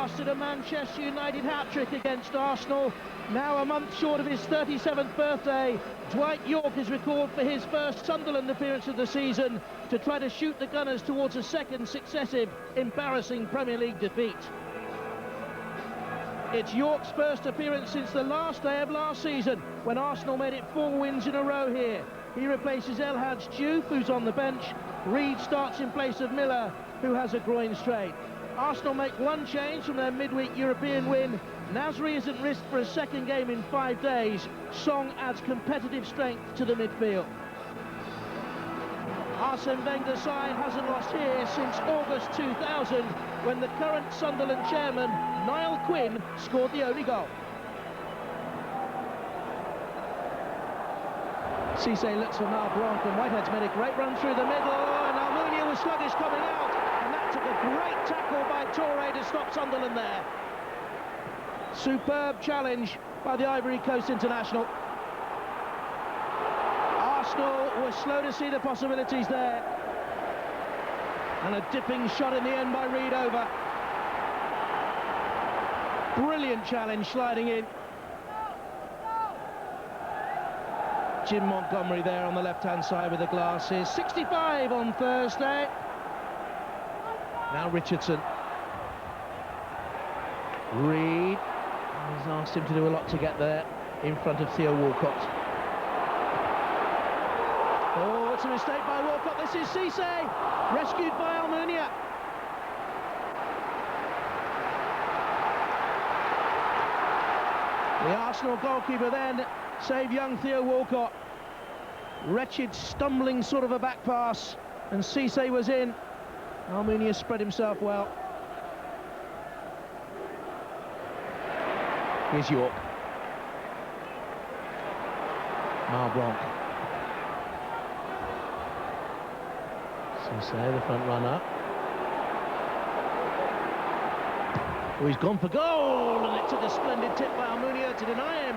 blasted a Manchester United hat-trick against Arsenal. Now a month short of his 37th birthday, Dwight Yorke is recalled for his first Sunderland appearance of the season to try to shoot the Gunners towards a second successive embarrassing Premier League defeat. It's Yorke's first appearance since the last day of last season, when Arsenal made it 4 wins in a row here. He replaces El Hadj Diouf, who's on the bench. Reed starts in place of Miller, who has a groin strain. Arsenal make one change from their midweek European win. Nasri isn't risked for a second game in 5 days. Song adds competitive strength to the midfield. Arsene Wenger's side hasn't lost here since August 2000, when the current Sunderland chairman, Niall Quinn, scored the only goal. Cisse looks for Malbranc, and Whitehead's made a great run through the middle, and Almunia was sluggish coming out, and that took a great tackle by Toure to stop Sunderland there. Superb challenge by the Ivory Coast international. Arsenal were slow to see the possibilities there, and a dipping shot in the end by Reed over. Brilliant challenge sliding in. Jim Montgomery there on the left-hand side with the glasses. 65 on Thursday. Now Richardson. Reed. He's asked him to do a lot to get there in front of Theo Walcott. Oh, it's a mistake by Walcott. This is Cisse, rescued by Almunia. The Arsenal goalkeeper then saved young Theo Walcott. Wretched, stumbling sort of a back pass, and Cisse was in. Almunia spread himself well. Here's Yorke. Malbranc. Cisse, the front runner. Oh, he's gone for goal, and it took a splendid tip by Almunia to deny him.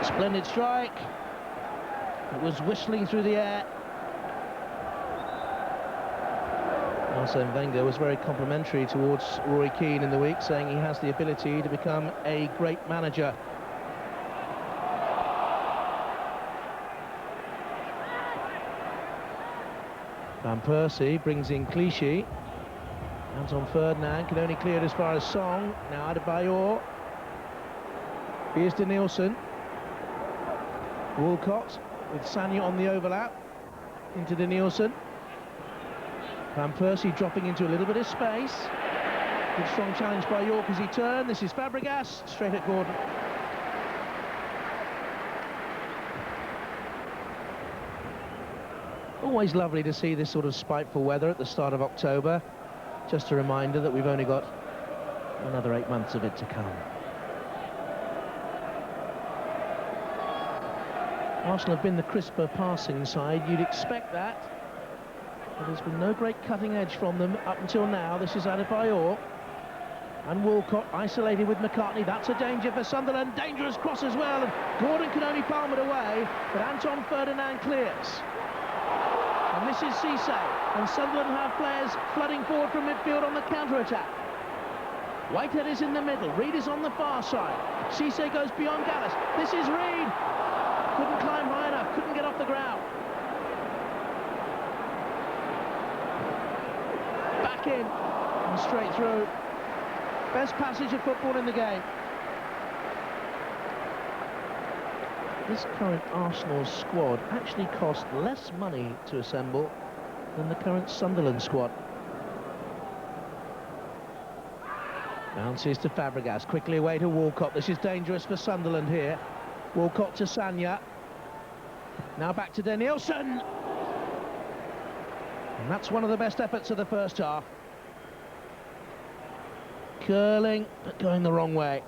Splendid strike. It was whistling through the air. Arsene Wenger was very complimentary towards Roy Keane in the week, saying he has the ability to become a great manager. Van Persie brings in Clichy. Anton Ferdinand can only clear it as far as Song. Now Adebayor. Here's De Nielsen. Walcott with Sagna on the overlap. Into De Nielsen. Van Persie dropping into a little bit of space. Good strong challenge by Yorke as he turned. This is Fabregas, straight at Gordon. Always lovely to see this sort of spiteful weather at the start of October. Just a reminder that we've only got another 8 months of it to come. Arsenal have been the crisper passing side. You'd expect that. But there's been no great cutting edge from them up until now. This is Adebayor. And Walcott isolated with McCartney. That's a danger for Sunderland. Dangerous cross as well. And Gordon can only palm it away. But Anton Ferdinand clears. And this is Cisse. And Sunderland have players flooding forward from midfield on the counter-attack. Whitehead is in the middle. Reed is on the far side. Cisse goes beyond Gallus. This is Reed. Couldn't climb high enough. Couldn't get off the ground. Back in. And straight through. Best passage of football in the game. This current Arsenal squad actually cost less money to assemble than the current Sunderland squad. Bounces to Fabregas, quickly away to Walcott. This is dangerous for Sunderland here. Walcott to Sagna. Now back to De Nielsen. And that's one of the best efforts of the first half. Curling, but going the wrong way.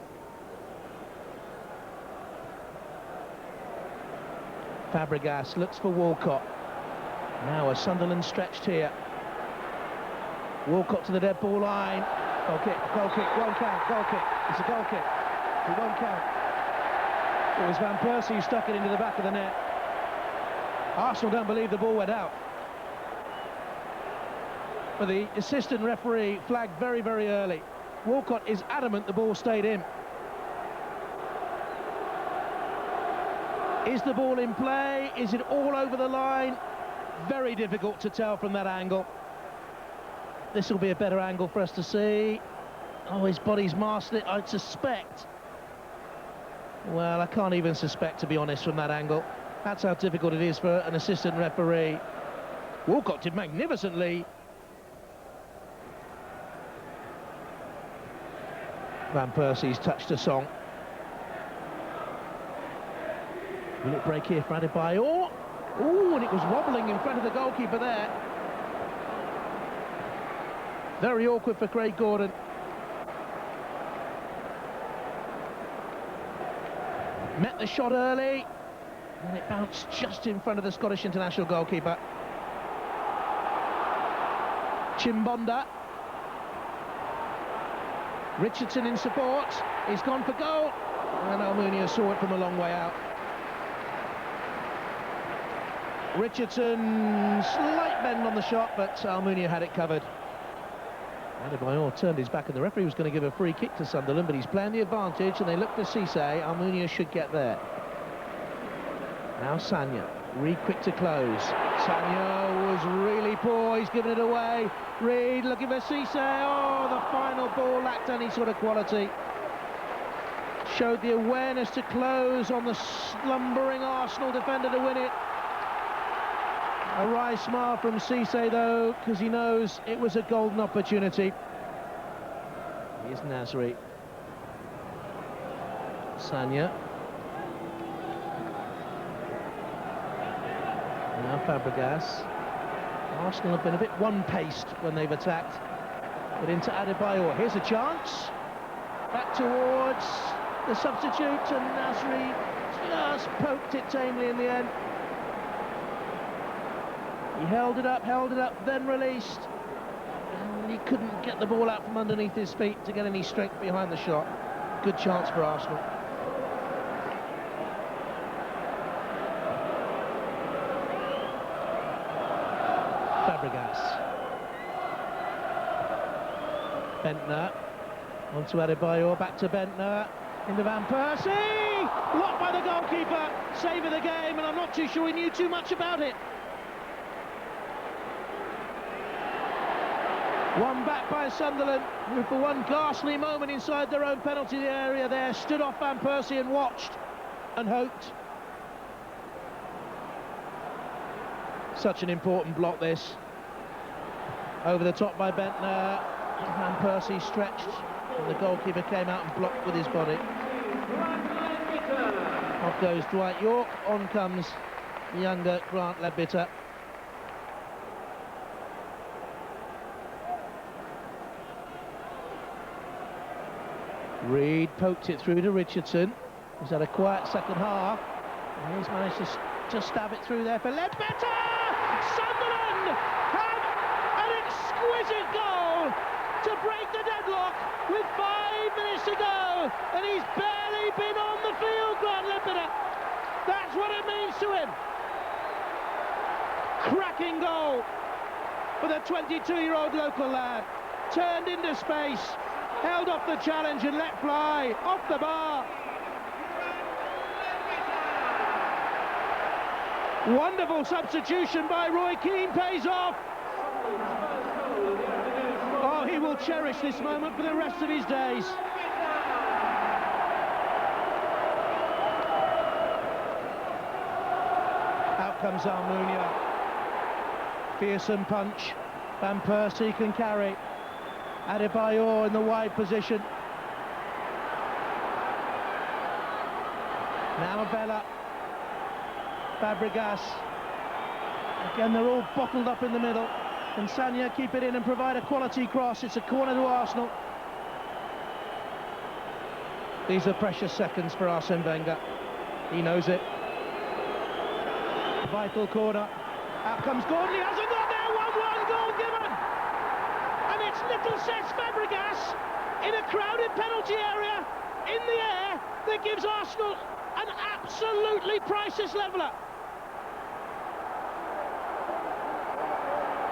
Fabregas looks for Walcott. Now a Sunderland stretched here. Walcott to the dead ball line. Goal kick, won't count, goal kick. It's a goal kick. It won't count. It was Van Persie who stuck it into the back of the net. Arsenal don't believe the ball went out. But the assistant referee flagged very, very early. Walcott is adamant the ball stayed in. Is the ball in play? Is it all over the line? Very difficult to tell from that angle. This will be a better angle for us to see. Oh, his body's masked it, I'd suspect. Well, I can't even suspect, to be honest, from that angle. That's how difficult it is for an assistant referee. Walcott did magnificently. Van Persie's touched a song. Will it break here for Adebayor? Oh, and it was wobbling in front of the goalkeeper there. Very awkward for Craig Gordon. Met the shot early, and it bounced just in front of the Scottish international goalkeeper. Chimbonda. Richardson in support. He's gone for goal, and Almunia saw it from a long way out. Richardson, slight bend on the shot, but Almunia had it covered. Adebayor turned his back, and the referee was going to give a free kick to Sunderland, but he's playing the advantage, and they look for Cisse. Almunia should get there. Now Sagna, Reed quick to close. Sagna was really poor, he's given it away. Reed looking for Cisse. Oh, the final ball lacked any sort of quality. Showed the awareness to close on the slumbering Arsenal defender to win it. A wry smile from Cisse, though, because he knows it was a golden opportunity. Here's Nasri. Sagna. Now Fabregas. Arsenal have been a bit one-paced when they've attacked. But into Adebayor. Here's a chance. Back towards the substitute, and Nasri just poked it tamely in the end. He held it up, then released. And he couldn't get the ball out from underneath his feet to get any strength behind the shot. Good chance for Arsenal. Fabregas. Bentner. Onto Adebayor, back to Bentner. Into Van Persie. Blocked by the goalkeeper. Save of the game, and I'm not too sure he knew too much about it. One back by Sunderland, who for one ghastly moment inside their own penalty area there stood off Van Persie and watched and hoped. Such an important block, this. Over the top by Bentner. Van Persie stretched, and the goalkeeper came out and blocked with his body. Off goes Dwight York, on comes the younger Grant Ledbetter. Reed poked it through to Richardson. He's had a quiet second half, and he's managed to stab it through there for Ledbetter! Sunderland have an exquisite goal to break the deadlock with 5 minutes to go, and he's barely been on the field, Grant Ledbetter. That's what it means to him. Cracking goal for the 22-year-old local lad. Turned into space, held off the challenge and let fly off the bar. Wonderful substitution by Roy Keane pays off. Oh, he will cherish this moment for the rest of his days. Out comes Almunia. Fearsome punch. Van Persie can carry. Adebayor in the wide position. Now Abella. Fabregas. Again, they're all bottled up in the middle. And Sagna keep it in and provide a quality cross. It's a corner to Arsenal. These are precious seconds for Arsene Wenger. He knows it. Vital corner. Out comes Gordon. He hasn't got there. 1-1 goal given. And it's little Cesc Fabregas in a crowded penalty area in the air that gives Arsenal an absolutely priceless leveller.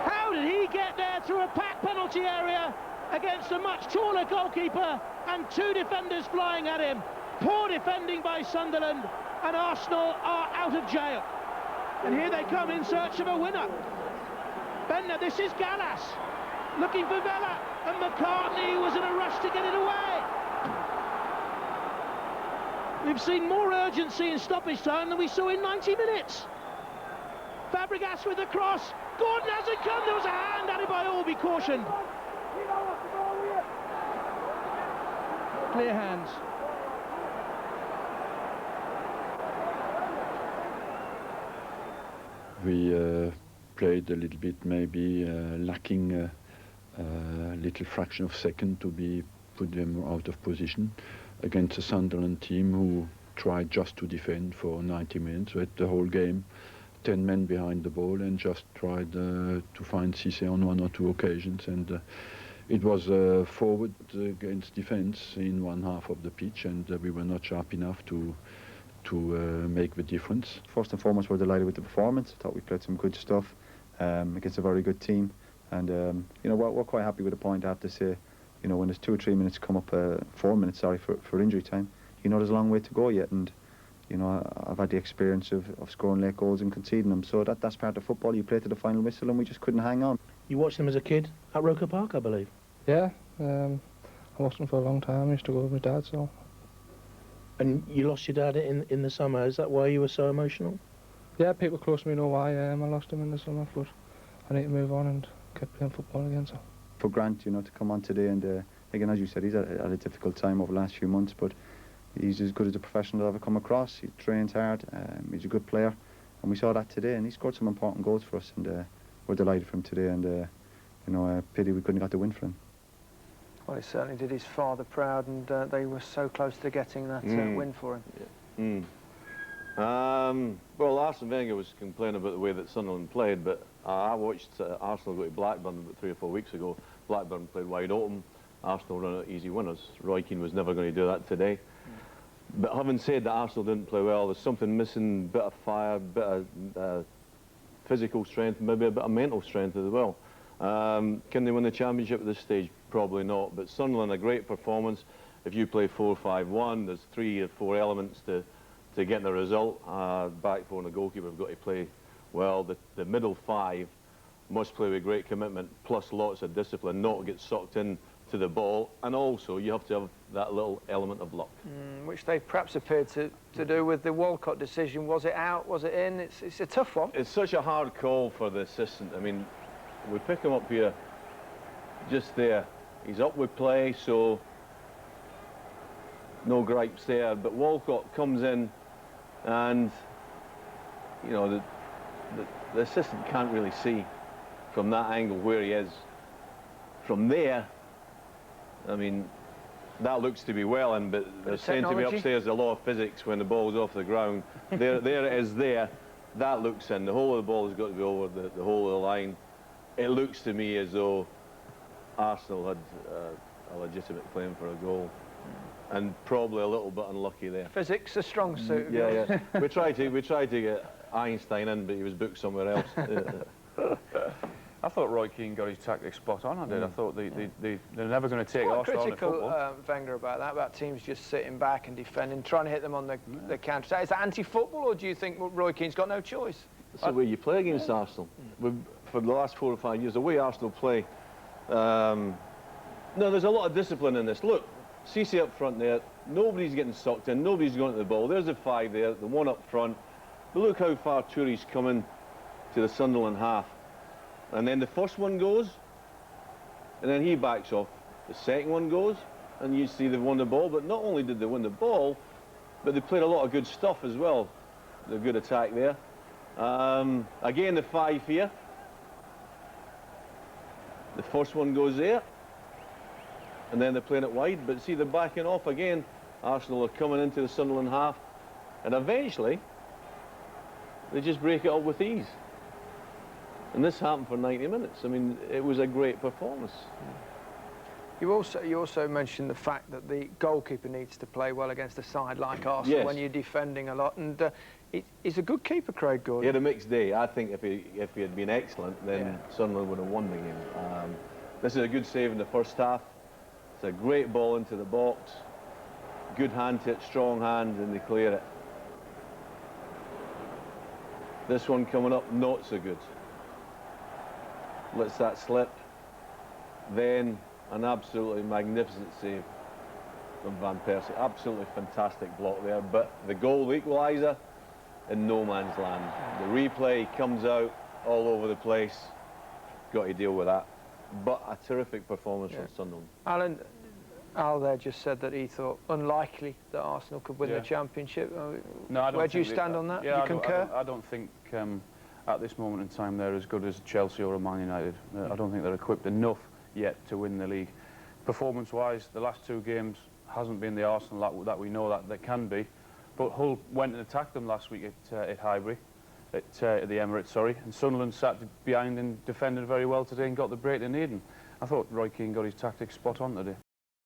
How did he get there through a packed penalty area against a much taller goalkeeper and 2 defenders flying at him? Poor defending by Sunderland, and Arsenal are out of jail. And here they come in search of a winner. Bender, this is Gallas, looking for Vela, and McCartney was in a rush to get it away. We've seen more urgency in stoppage time than we saw in 90 minutes. Fabregas with the cross. Gordon hasn't come. There was a hand added by all. Be cautioned. Clear hands. We played a little bit, maybe lacking a little fraction of second to put them out of position against a Sunderland team who tried just to defend for 90 minutes, with the whole game, 10 men behind the ball, and just tried to find Cisse on 1 or 2 occasions. And it was forward against defence in one half of the pitch, and we were not sharp enough to make the difference. First and foremost, we're delighted with the performance. I thought we played some good stuff against a very good team, and you know, we're quite happy with the point, I have to say. You know, when there's 2 or 3 minutes come up, 4 minutes, sorry, for injury time, you know there's a long way to go yet, and you know, I've had the experience of scoring late goals and conceding them, so that's part of football. You play to the final whistle, and we just couldn't hang on. You watched them as a kid at Walcott Park, I believe. Yeah, I watched them for a long time. I used to go with my dad, so. And you lost your dad in the summer. Is that why you were so emotional? Yeah, people close to me know why I lost him in the summer, but I need to move on and keep playing football again, so. For Grant, you know, to come on today, and again, as you said, he's had a difficult time over the last few months, but he's as good as a professional I've ever come across. He trains hard, he's a good player, and we saw that today, and he scored some important goals for us, and we're delighted for him today, and you know, pity we couldn't have got the win for him. Well, it certainly did his father proud, and they were so close to getting that win for him. Well, Arsene Wenger was complaining about the way that Sunderland played, but I watched Arsenal go to Blackburn about 3 or 4 weeks ago. Blackburn played wide open. Arsenal run out easy winners. Roy Keane was never going to do that today. But having said that, Arsenal didn't play well. There's something missing, bit of fire, bit of physical strength, maybe a bit of mental strength as well. Can they win the championship at this stage? Probably not. But Sunderland, a great performance. If you play 4-5-1, there's 3 or 4 elements to getting the result. Back 4 and the goalkeeper have got to play well. The middle 5 must play with great commitment, plus lots of discipline, not to get sucked in to the ball, and also you have to have that little element of luck. Which they perhaps appeared to do with the Walcott decision. Was it out? Was it in? It's a tough one. It's such a hard call for the assistant. I mean, we pick him up here, just there. He's up with play, so no gripes there. But Walcott comes in, and you know, the assistant can't really see from that angle where he is. From there, I mean, that looks to be well in, but they're saying to me upstairs the law of physics when the ball's off the ground. there it is there. That looks in. The whole of the ball has got to be over the whole of the line. It looks to me as though Arsenal had a legitimate claim for a goal, and probably a little bit unlucky there. Physics a strong suit. Yeah. we tried to get Einstein in, but he was booked somewhere else. I thought Roy Keane got his tactics spot on. I did. I thought they're never going to take Arsenal out of football. Critical, Wenger, about that, about teams just sitting back and defending, trying to hit them on the counter attack. Is that anti-football, or do you think Roy Keane's got no choice? That's the way you play against Arsenal. For the last 4 or 5 years, the way Arsenal play, no, there's a lot of discipline in this. Look, Cisse up front there, nobody's getting sucked in, nobody's going to the ball. There's the 5 there, the 1 up front. But look how far Tourie's coming to the Sunderland half. And then the first one goes, and then he backs off. The second one goes, and you see they've won the ball. But not only did they win the ball, but they played a lot of good stuff as well. The good attack there. Again, the 5 here. The first one goes there, and then they're playing it wide. But see, they're backing off again. Arsenal are coming into the Sunderland half, and eventually they just break it up with ease. And this happened for 90 minutes. I mean, it was a great performance. You also mentioned the fact that the goalkeeper needs to play well against a side like Arsenal when you're defending a lot. And He's a good keeper, Craig He Gordon. had a mixed day. I think if he had been excellent, then Sunderland would have won the game. This is a good save in the first half. It's a great ball into the box. Good hand to it, strong hand, and they clear it. This one coming up, not so good. Lets that slip. Then an absolutely magnificent save from Van Persie. Absolutely fantastic block there. But the goal, the equaliser, in no man's land. The replay comes out all over the place. Got to deal with that. But a terrific performance from Sunderland. Alan, Al there just said that he thought unlikely that Arsenal could win the championship. No, I don't Where do you think stand on that? Yeah, you concur? I don't think at this moment in time they're as good as Chelsea or Man United. I don't think they're equipped enough yet to win the league. Performance-wise, the last two games hasn't been the Arsenal that we know that they can be. But Hull went and attacked them last week at Highbury, at the Emirates, sorry. And Sunderland sat behind and defended very well today and got the break they needed. I thought Roy Keane got his tactics spot on today.